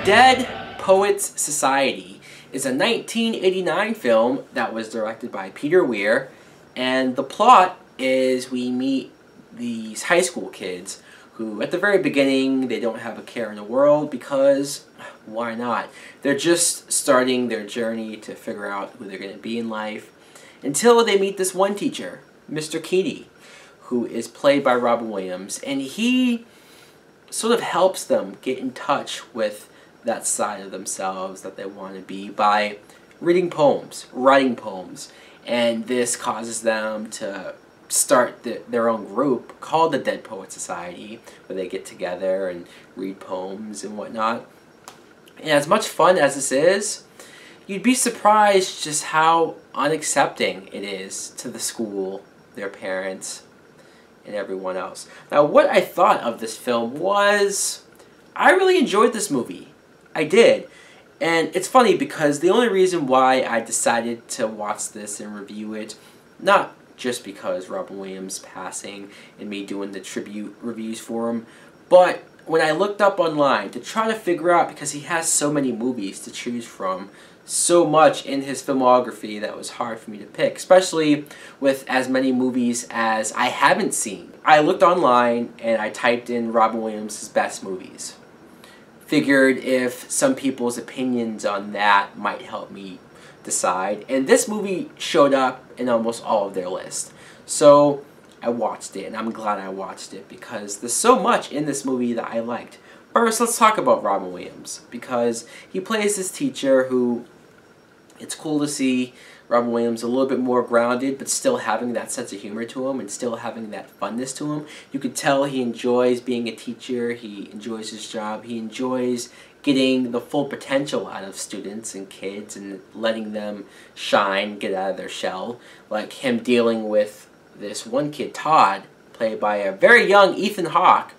Dead Poets Society is a 1989 film that was directed by Peter Weir, and the plot is we meet these high school kids who at the very beginning they don't have a care in the world because why not? They're just starting their journey to figure out who they're going to be in life until they meet this one teacher, Mr. Keaty, who is played by Robin Williams, and he sort of helps them get in touch with that side of themselves that they want to be by reading poems, writing poems, and this causes them to start their own group called the Dead Poets Society, where they get together and read poems and whatnot. And as much fun as this is, you'd be surprised just how unaccepting it is to the school, their parents, and everyone else. Now, what I thought of this film was, I really enjoyed this movie. I did. And it's funny because the only reason why I decided to watch this and review it, not just because Robin Williams passing and me doing the tribute reviews for him, but when I looked up online to try to figure out, because he has so many movies to choose from, so much in his filmography that was hard for me to pick, especially with as many movies as I haven't seen. I looked online and I typed in Robin Williams' best movies. Figured if some people's opinions on that might help me decide, and this movie showed up in almost all of their lists. So I watched it, and I'm glad I watched it because there's so much in this movie that I liked. First, let's talk about Robin Williams, because he plays this teacher who, it's cool to see Robin Williams a little bit more grounded, but still having that sense of humor to him and still having that funness to him. You could tell he enjoys being a teacher, he enjoys his job, he enjoys getting the full potential out of students and kids and letting them shine, get out of their shell. Like him dealing with this one kid, Todd, played by a very young Ethan Hawke,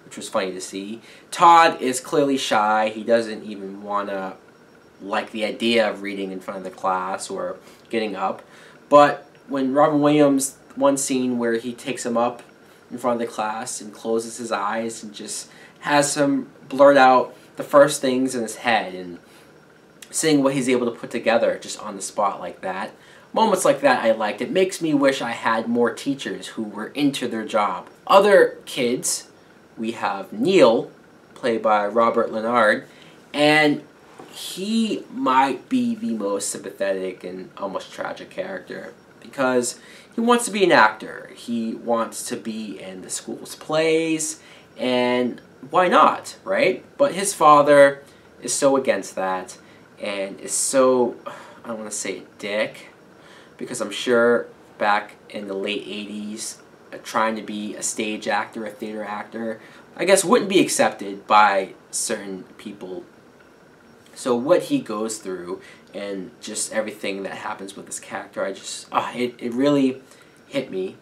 which was funny to see. Todd is clearly shy, he doesn't even want to like the idea of reading in front of the class or getting up. But when Robin Williams, one scene where he takes him up in front of the class and closes his eyes and just has him blurt out the first things in his head and seeing what he's able to put together just on the spot like that. Moments like that I liked. It makes me wish I had more teachers who were into their job. Other kids, we have Neil, played by Robert Leonard, and he might be the most sympathetic and almost tragic character because he wants to be an actor. He wants to be in the school's plays, and why not, right? But his father is so against that and is so, I don't want to say a dick, because I'm sure back in the late 80s, trying to be a stage actor, a theater actor, I guess wouldn't be accepted by certain people. So what he goes through and just everything that happens with this character, it really hit me.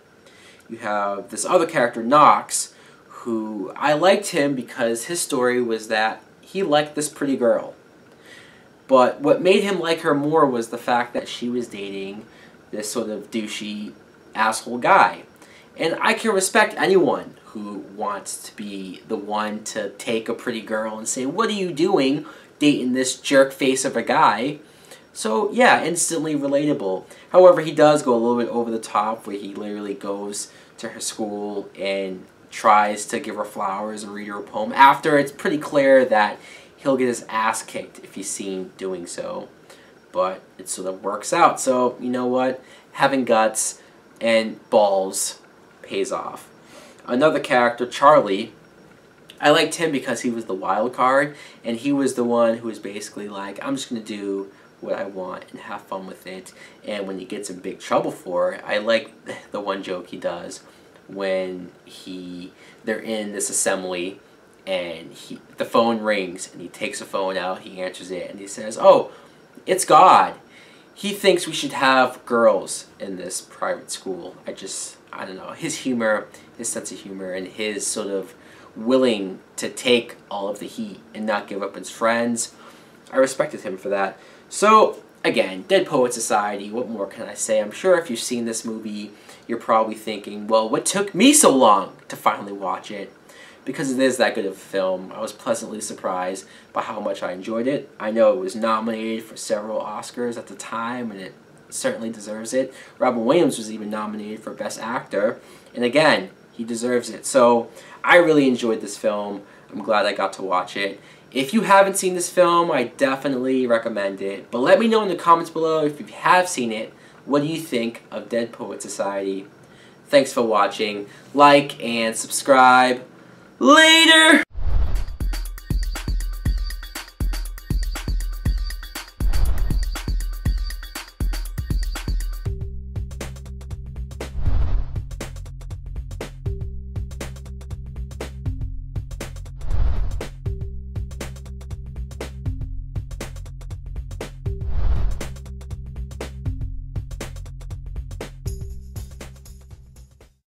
You have this other character, Knox, who I liked him because his story was that he liked this pretty girl. But what made him like her more was the fact that she was dating this sort of douchey asshole guy. And I can respect anyone who wants to be the one to take a pretty girl and say, "What are you doing dating this jerk face of a guy?" So yeah, instantly relatable. However, he does go a little bit over the top where he literally goes to her school and tries to give her flowers and read her a poem after it's pretty clear that he'll get his ass kicked if he's seen doing so. But it sort of works out. So you know what? Having guts and balls pays off. Another character, Charlie, I liked him because he was the wild card, and he was the one who was basically like, I'm just going to do what I want and have fun with it. And when he gets in big trouble for it, I like the one joke he does when they're in this assembly and the phone rings and he takes the phone out, he answers it, and he says, "Oh, it's God. He thinks we should have girls in this private school." I don't know, his humor, his sense of humor, and his sort of willing to take all of the heat and not give up his friends. I respected him for that. So, again, Dead Poets Society, what more can I say? I'm sure if you've seen this movie, you're probably thinking, well, what took me so long to finally watch it? because it is that good of a film. I was pleasantly surprised by how much I enjoyed it. I know it was nominated for several Oscars at the time, and it certainly deserves it. Robin Williams was even nominated for Best Actor, and again, he deserves it. So I really enjoyed this film. I'm glad I got to watch it. If you haven't seen this film, I definitely recommend it. But let me know in the comments below if you have seen it. What do you think of Dead Poet Society? Thanks for watching. Like and subscribe. Later!